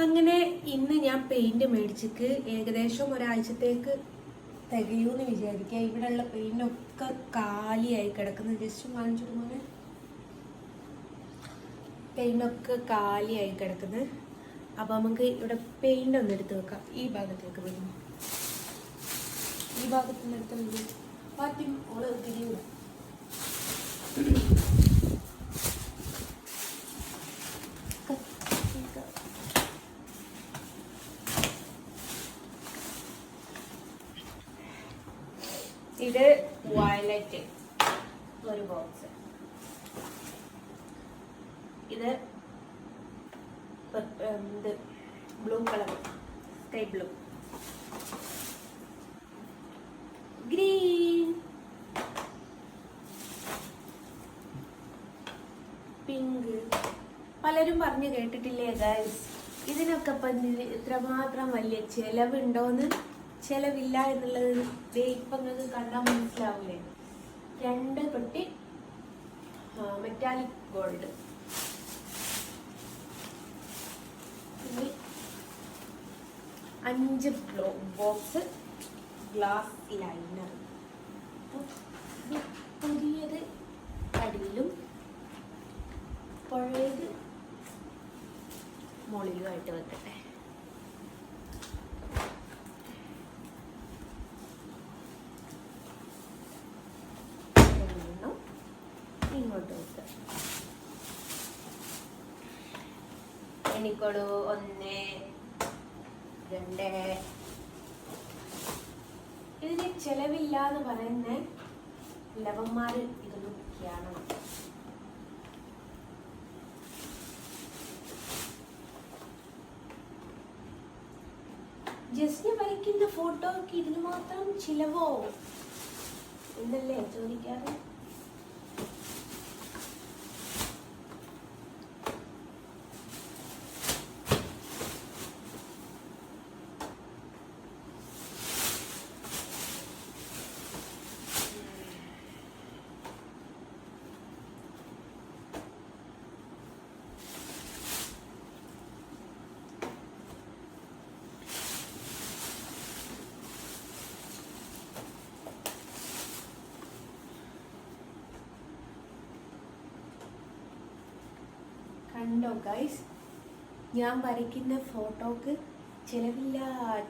അങ്ങനെ ഇന്ന് ഞാൻ പെയിന്റ് മേടിച്ചിട്ട് ഏകദേശം ഒരാഴ്ചത്തേക്ക് തികയൂന്ന് വിചാരിക്കുക. ഇവിടെയുള്ള പെയിന്റൊക്കെ കാലിയായി കിടക്കുന്നത്. ജസ്റ്റ് കാണിച്ചിട്ട് പോലെ പെയിന്റൊക്കെ കാലിയായി കിടക്കുന്നത്. അപ്പം നമുക്ക് ഇവിടെ പെയിന്റ് ഒന്ന് എടുത്ത് വെക്കാം. ഈ ഭാഗത്തേക്ക് വരുന്നു, ഈ ഭാഗത്തുനിന്ന് എടുത്ത് പാറ്റും ഓള് തിരിയൂല. ഇത് വയലറ്റ് ഒരു ബോക്സ്, ഇത് blue colour, sky blue, green, pink. പലരും പറഞ്ഞു കേട്ടിട്ടില്ലേ ഗൈസ്, ഇതിനൊക്കെ ഇപ്പം ഇത്രമാത്രം വലിയ ചെലവുണ്ടോന്ന്? ചെലവില്ല എന്നുള്ളത് ഇപ്പം നിങ്ങൾക്ക് കണ്ടാൽ മനസ്സിലാവൂലേ. 2 പെട്ടി metallic gold, 5 box glass liner. പുതിയത് അടിയിലും പഴയത് മുകളിലുമായിട്ട് വെക്കട്ടെ. ഇങ്ങോട്ട് വെക്കാം. എനിക്കൊരു 1, 2. ഇതിന് ചെലവില്ല എന്ന് പറയുന്ന ലവന്മാര് ഇത് നോക്കിയാണ്. ജസ്റ്റിന് വരയ്ക്കുന്ന ഫോട്ടോക്ക് ഇതിന് മാത്രം ചിലവോ എന്നല്ലേ ചോദിക്കാറ്. കണ്ടോ ഗൈസ്, ഞാൻ വരയ്ക്കുന്ന ഫോട്ടോക്ക് ചിലവില്ല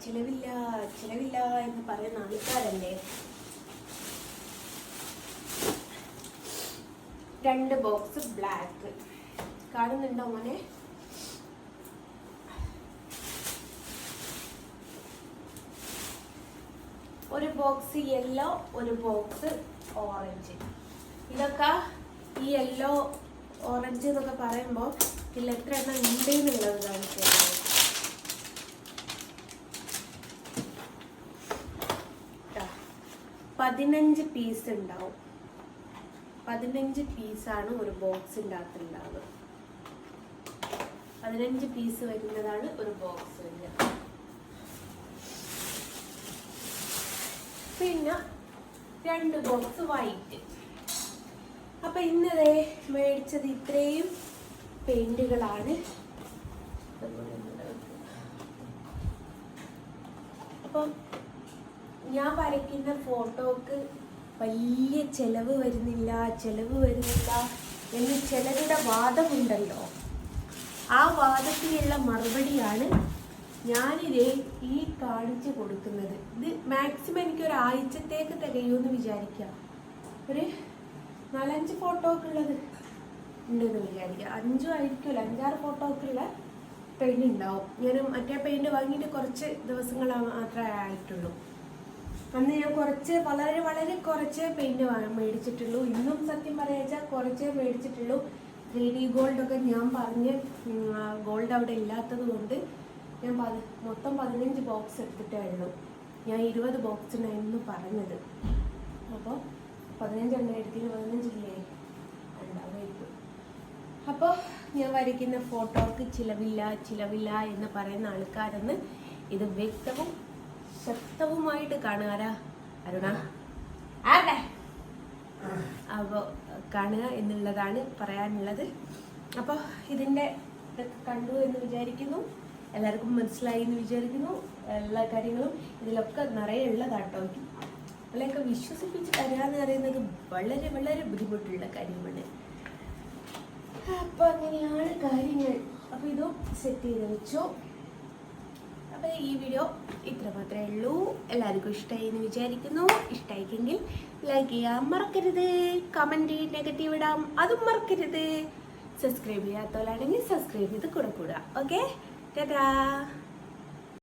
ചിലവില്ല ചിലവില്ല എന്ന് പറയുന്ന ആൾക്കാരല്ലേ. 2 ബോക്സ് ബ്ലാക്ക് കാണുന്നുണ്ടോ മോനെ? ഒരു ബോക്സ് യെല്ലോ, ഒരു ബോക്സ് ഓറഞ്ച്. ഇതൊക്കെ ഈ യെല്ലോ ഓറഞ്ച് എന്നൊക്കെ പറയുമ്പോൾ ഇതിൽ എത്ര എണ്ണം ഉണ്ട് എന്നുള്ളത് കാണിച്ചത്. 15 പീസ് ഉണ്ടാവും. 15 പീസാണ് ഒരു ബോക്സിൻ്റെ അകത്തുണ്ടാവുക. 15 പീസ് വരുന്നതാണ് ഒരു ബോക്സ് വരുന്നത്. പിന്നെ 2 ബോക്സ് വൈറ്റ്. അപ്പൊ ഇന്നലെ മേടിച്ചത് ഇത്രയും പെയിന്റുകളാണ്. അപ്പം ഞാൻ വരയ്ക്കുന്ന ഫോട്ടോക്ക് വലിയ ചെലവ് വരുന്നില്ല എന്ന് ചിലരുടെ വാദമുണ്ടല്ലോ. ആ വാദത്തിനുള്ള മറുപടിയാണ് ഞാനിതേ ഈ കാണിച്ചു കൊടുക്കുന്നത്. ഇത് മാക്സിമം എനിക്ക് ഒരാഴ്ചത്തേക്ക് തികയൂന്ന് വിചാരിക്കാം. ഒരു 4-5 ഫോട്ടോക്കുള്ളത് ഉണ്ടെന്ന് വിചാരിക്കുക. 5 ആയിരിക്കില്ല, 5-6 ഫോട്ടോക്കുള്ള പെയിന്റ് ഉണ്ടാവും. ഞാൻ മറ്റേ പെയിന്റ് വാങ്ങിയിട്ട് കുറച്ച് ദിവസങ്ങൾ മാത്രമേ ആയിട്ടുള്ളൂ. അന്ന് ഞാൻ വളരെ വളരെ കുറച്ച് പെയിന്റ് മേടിച്ചിട്ടുള്ളൂ. ഇന്നും സത്യം പറയാച്ചാൽ കുറച്ചേ മേടിച്ചിട്ടുള്ളൂ. 3D ഗോൾഡൊക്കെ ഞാൻ പറഞ്ഞ് ഗോൾഡ് അവിടെ ഇല്ലാത്തത് കൊണ്ട് ഞാൻ മൊത്തം 15 ബോക്സ് എടുത്തിട്ടേ ഉള്ളൂ. ഞാൻ 20 ബോക്സിനായിരുന്നു പറഞ്ഞത്. അപ്പോൾ 15 എണ്ണം എടുത്തിന് 15 ഇല്ലേ ഉണ്ടാവുമായിരിക്കും. അപ്പോൾ ഞാൻ വരയ്ക്കുന്ന ഫോട്ടോക്ക് ചിലവില്ല എന്ന് പറയുന്ന ആൾക്കാരെന്ന് ഇത് വ്യക്തവും ശക്തവുമായിട്ട് കാണുക. അരുണ ആരുടെ അപ്പോൾ കാണുക എന്നുള്ളതാണ് പറയാനുള്ളത്. അപ്പോൾ ഇതിൻ്റെ ഇതൊക്കെ കണ്ടു എന്ന് വിചാരിക്കുന്നു. എല്ലാവർക്കും മനസ്സിലായി എന്ന് വിചാരിക്കുന്നു. എല്ലാ കാര്യങ്ങളും ഇതിലൊക്കെ നിറയെ ഉള്ളതാട്ടോ. അവളെയൊക്കെ വിശ്വസിപ്പിച്ച് തരാന്ന് പറയുന്നത് വളരെ വളരെ ബുദ്ധിമുട്ടുള്ള കാര്യമാണ്. അപ്പം അങ്ങനെയാണ് കാര്യങ്ങൾ. അപ്പോൾ ഇതും സെറ്റ് ചെയ്ത് വെച്ചു. അപ്പോൾ ഈ വീഡിയോ ഇത്ര മാത്രമേ ഉള്ളൂ. എല്ലാവർക്കും ഇഷ്ടമായി എന്ന് വിചാരിക്കുന്നു. ഇഷ്ടമായിക്കെങ്കിൽ ലൈക്ക് ചെയ്യാൻ മറക്കരുത്. കമൻറ്റ് നെഗറ്റീവ് ഇടാം, അതും മറക്കരുത്. സബ്സ്ക്രൈബ് ചെയ്യാത്തവരാണെങ്കിൽ സബ്സ്ക്രൈബ് ചെയ്ത് കൂടെ കൂടുക. ഓക്കെ, ടാറ്റാ.